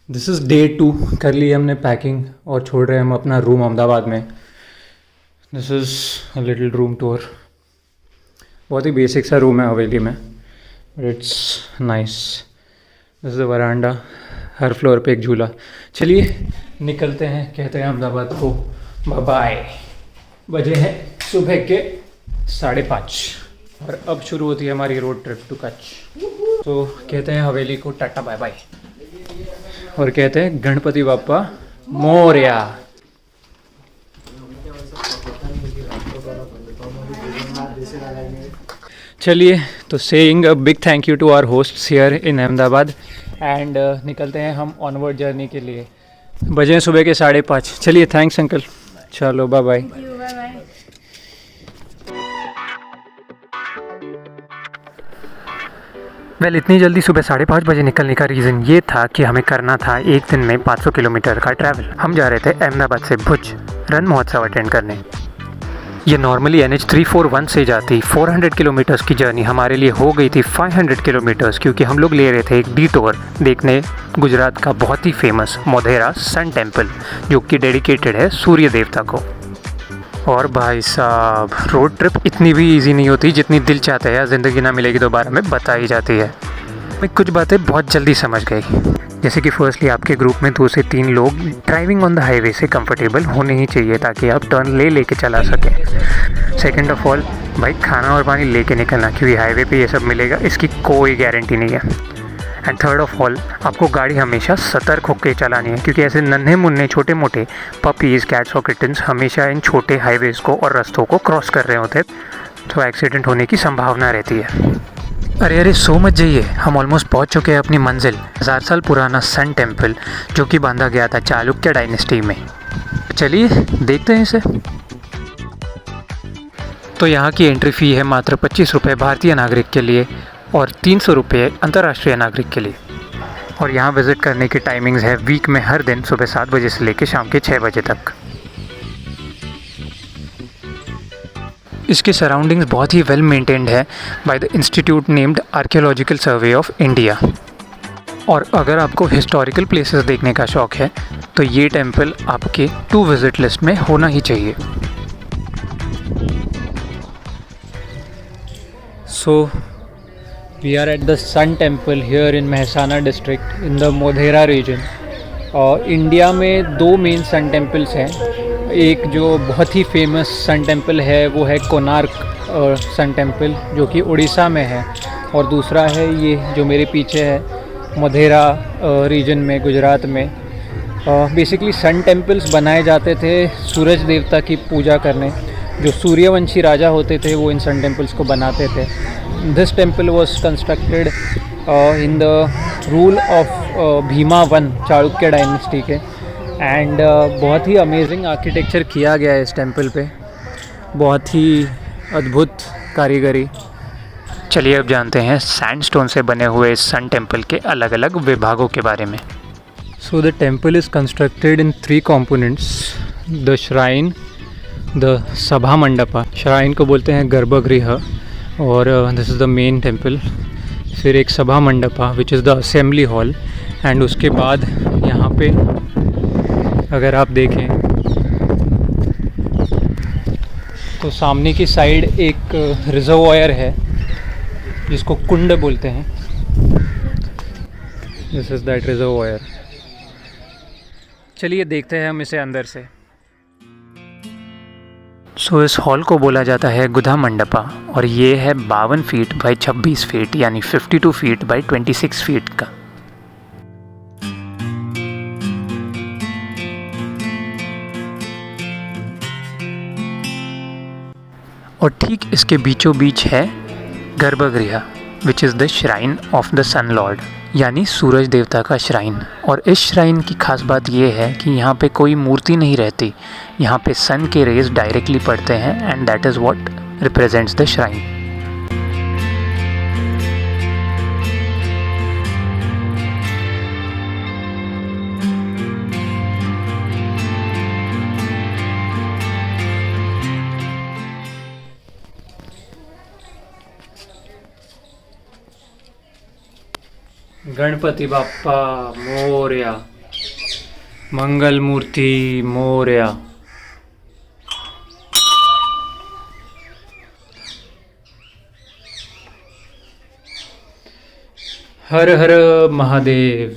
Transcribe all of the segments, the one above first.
This is day 2। कर ली हमने packing और छोड़ रहे हैं हम अपना रूम अहमदाबाद में। This is a little room tour. बहुत ही बेसिक सा रूम है हवेली में, but it's nice. This is the veranda, her floor पे एक झूला। चलिए निकलते हैं, कहते हैं अहमदाबाद को बाय बाय। बजे हैं सुबह के 5:30 और अब शुरू होती है हमारी रोड ट्रिप टू कच्छ। तो कहते हैं हवेली को टाटा बाय बाय और कहते हैं गणपति बाप्पा मोरया। चलिए, तो saying a big thank you to our hosts here in Ahmedabad and निकलते हैं हम ऑनवर्ड जर्नी के लिए। बजे हैं सुबह के 5:30। चलिए, थैंक्स अंकल। चलो बाय बाय। इतनी जल्दी सुबह 5:30 बजे निकलने का रीज़न ये था कि हमें करना था एक दिन में 500 किलोमीटर का ट्रैवल। हम जा रहे थे अहमदाबाद से भुज रन महोत्सव अटेंड करने। ये नॉर्मली NH341 से जाती 400 किलोमीटर्स की जर्नी हमारे लिए हो गई थी 500 किलोमीटर्स, क्योंकि हम लोग ले रहे थे एक डिटूर देखने गुजरात का बहुत ही फेमस मोढेरा सन टेम्पल, जो कि डेडिकेटेड है सूर्य देवता को। और भाई साहब, रोड ट्रिप इतनी भी इजी नहीं होती जितनी दिल चाहता है या ज़िंदगी ना मिलेगी दोबारा में बताई जाती है। मैं कुछ बातें बहुत जल्दी समझ गई, जैसे कि फर्स्टली आपके ग्रुप में 2 से 3 लोग ड्राइविंग ऑन द हाईवे से कंफर्टेबल होने ही चाहिए ताकि आप टर्न लेके चला सकें। सेकंड ऑफ ऑल, भाई खाना और पानी लेके निकलना, क्योंकि हाईवे पे ये सब मिलेगा इसकी कोई गारंटी नहीं है। एंड थर्ड ऑफ ऑल, आपको गाड़ी हमेशा सतर्क होकर चलानी है, क्योंकि ऐसे नन्हे मुन्ने छोटे मोटे पपीज़, कैट्स और किटन्स हमेशा इन छोटे हाईवेज़ को और रास्तों को क्रॉस कर रहे होते हैं, तो एक्सीडेंट होने की संभावना रहती है। अरे सो मत जाइए, हम ऑलमोस्ट पहुंच चुके हैं अपनी मंजिल, 1000 साल पुराना सन टेम्पल, जो कि बांधा गया था चालुक्य डायनेस्टी में। चलिए देखते हैं इसे। तो यहाँ की एंट्री फ़ी है मात्र 25 रुपये भारतीय नागरिक के लिए और 300 रुपये अंतर्राष्ट्रीय नागरिक के लिए। और यहाँ विज़िट करने की टाइमिंग्स है वीक में हर दिन सुबह 7 बजे से लेकर शाम के 6 बजे तक। इसके सराउंडिंग्स बहुत ही वेल मेंटेन्ड है by the institute named archaeological survey of India. और अगर आपको हिस्टोरिकल प्लेसेस देखने का शौक़ है तो ये टेम्पल आपके टू विज़िट लिस्ट में होना ही चाहिए। So we are at the sun temple here in Mehsana district in the Modhera region. और इंडिया में 2 मेन सन टेम्पल्स हैं। एक जो बहुत ही फेमस सन टेम्पल है वो है कोणार्क सन टेम्पल, जो कि उड़ीसा में है, और दूसरा है ये जो मेरे पीछे है मोढेरा रीजन में गुजरात में। बेसिकली सन टेम्पल्स बनाए जाते थे सूरज देवता की पूजा करने। जो सूर्यवंशी राजा होते थे वो इन सन टेम्पल्स को बनाते थे। This temple was constructed in the rule of Bhima one, Chalukya dynasty के। एंड बहुत ही अमेजिंग आर्किटेक्चर किया गया है इस टेम्पल पे, बहुत ही अद्भुत कारीगरी। चलिए अब जानते हैं सैंडस्टोन से बने हुए इस सन टेम्पल के अलग अलग विभागों के बारे में। So the temple is constructed in 3 components, the shrine, the सभा मंडपा, श्राइन को बोलते हैं गर्भगृह, और this is the main temple. फिर एक सभा मंडपा विच is the assembly hall, and उसके बाद यहाँ पे अगर आप देखें तो सामने की साइड एक रिजर्वॉयर है जिसको कुंड बोलते हैं। This is that reservoir. चलिए देखते हैं हम इसे अंदर से। सो इस हॉल को बोला जाता है गुधा मंडपा, और ये है 52 फीट बाई 26 फीट यानी 52 फीट बाई 26 फीट का। और ठीक इसके बीचों बीच है garbhagriha which is the shrine of the sun lord, यानी सूरज देवता का श्राइन। और इस श्राइन की खास बात यह है कि यहाँ पे कोई मूर्ति नहीं रहती, यहाँ पे सन के रेज डायरेक्टली पड़ते हैं, and that is what represents the shrine. Ganpati Bappa Morya. Mangal Murti Morya. हर हर महादेव।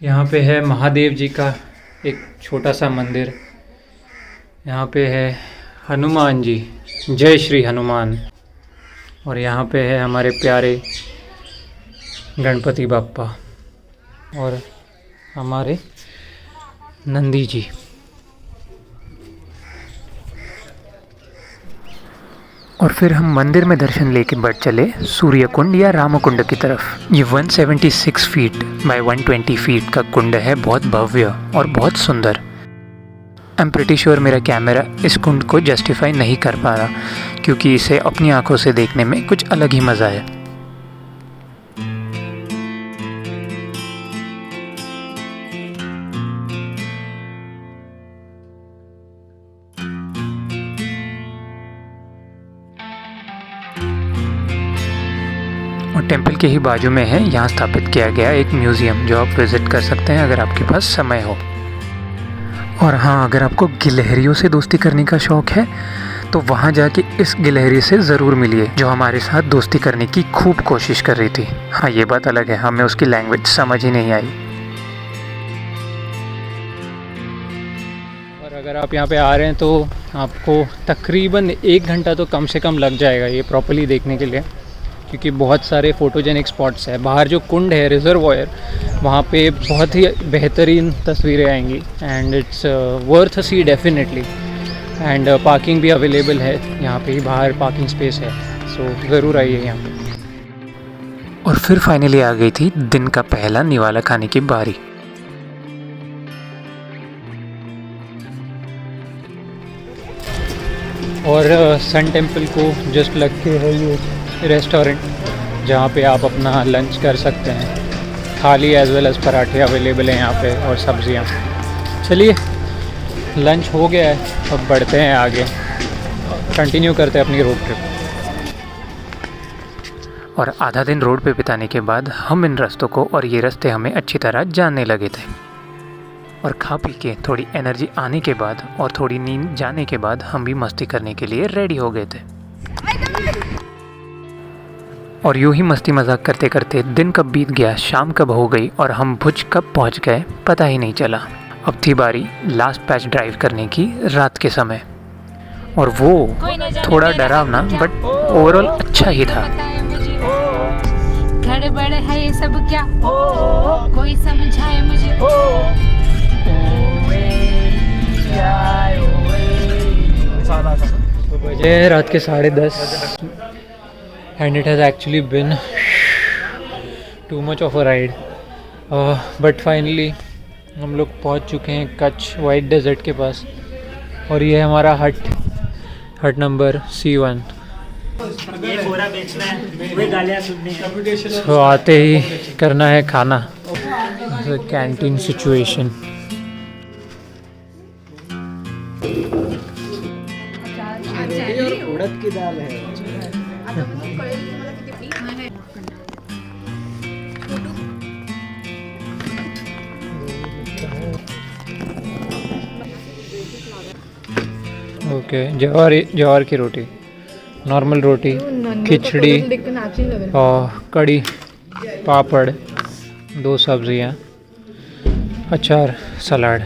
यहाँ पे है महादेव जी का एक छोटा सा मंदिर। यहाँ पे है हनुमान जी, जय श्री हनुमान। और यहाँ पे है हमारे प्यारे गणपति बाप्पा और हमारे नंदी जी। और फिर हम मंदिर में दर्शन लेके बढ़ चले सूर्य कुंड या राम कुंड की तरफ। ये 176 फीट बाय 120 फीट का कुंड है, बहुत भव्य और बहुत सुंदर। आई एम प्रिटी श्योर मेरा कैमरा इस कुंड को जस्टिफाई नहीं कर पा रहा, क्योंकि इसे अपनी आंखों से देखने में कुछ अलग ही मज़ा है। और टेंपल के ही बाजू में है यहाँ स्थापित किया गया एक म्यूज़ियम, जो आप विज़िट कर सकते हैं अगर आपके पास समय हो। और हाँ, अगर आपको गिलहरियों से दोस्ती करने का शौक़ है तो वहाँ जाके इस गिलहरी से ज़रूर मिलिए, जो हमारे साथ दोस्ती करने की खूब कोशिश कर रही थी। हाँ, ये बात अलग है, हमें उसकी लैंग्वेज समझ ही नहीं आई। और अगर आप यहाँ पे आ रहे हैं तो आपको तकरीबन 1 घंटा तो कम से कम लग जाएगा ये प्रॉपर्ली देखने के लिए, क्योंकि बहुत सारे फ़ोटोजेनिक स्पॉट्स हैं। बाहर जो कुंड है, रिजर्वॉयर, वहाँ पे बहुत ही बेहतरीन तस्वीरें आएंगी and it's worth a see definitely. And parking भी अवेलेबल है, यहाँ पे ही बाहर पार्किंग स्पेस है, सो ज़रूर आइए यहाँ पे। और फिर फाइनली आ गई थी दिन का पहला निवाला खाने की बारी। और सन टेम्पल को जस्ट लग के है ये रेस्टोरेंट, जहाँ पे आप अपना लंच कर सकते हैं। थाली एज वेल एज़ पराठे अवेलेबल हैं यहाँ पे और सब्जियाँ। चलिए, लंच हो गया है, अब बढ़ते हैं आगे, कंटिन्यू करते हैं अपनी रोड ट्रिप। और आधा दिन रोड पे बिताने के बाद हम इन रास्तों को और ये रास्ते हमें अच्छी तरह जानने लगे थे। और खा पी के थोड़ी एनर्जी आने के बाद और थोड़ी नींद जाने के बाद हम भी मस्ती करने के लिए रेडी हो गए थे। और यूं ही मस्ती मजाक करते करते दिन कब बीत गया, शाम कब हो गई और हम भुज कब पहुंच गए पता ही नहीं चला। अब थी बारी लास्ट पैच ड्राइव करने की रात के समय, और वो थोड़ा डरावना बट ओवरऑल अच्छा ही था। गड़बड़ है ये सब क्या, कोई समझाए मुझे। बजे रात के 10:30 and it has actually been too much of a ride, but finally हम लोग पहुंच चुके हैं कच्छ वाइट डेजर्ट के पास। और ये है हमारा हट नंबर C1। तो आते ही करना है खाना, कैंटीन सिचुएशन। उड़द की दाल है। ओके, जवार की रोटी, नॉर्मल रोटी, खिचड़ी और कड़ी, पापड़, 2 सब्जियां, अचार, सलाद।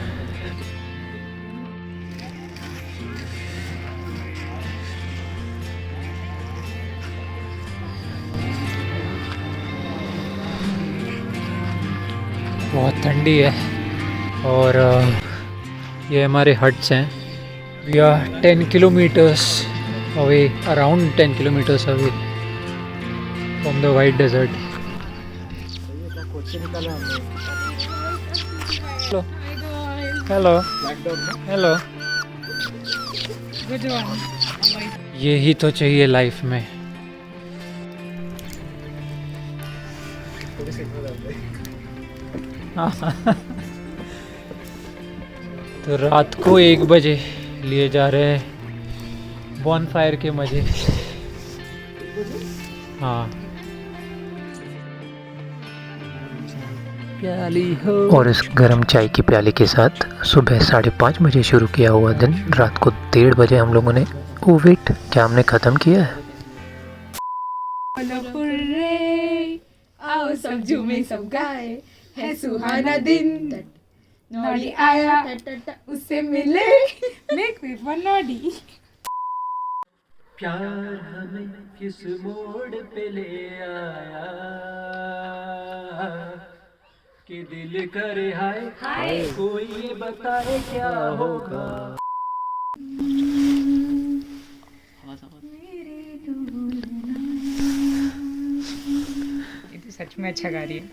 बहुत ठंडी है। और ये हमारे हट्स हैं। We are 10 kilometers away, around 10 kilometers away from the white desert. Hello. Hello. यही तो चाहिए लाइफ में। तो रात को 1 बजे लिए जा रहे हैं बॉनफायर के मजे। हाँ, प्याली हो। और इस गर्म चाय की प्याली के साथ सुबह 5:30 बजे शुरू किया हुआ दिन रात को 1:30 बजे हम लोगों ने वेट क्या हमने ख़त्म किया है। आओ सब झूमे सब गाए, है सुहाना दिन, नौड़ी आया उससे मिले, मेक मी फन नौड़ी। प्यार हमें किस मोड़ पे ले आया कि दिल करे हाय हाय, कोई ये बताए क्या होगा। ये तो सच में अच्छा गा रही है।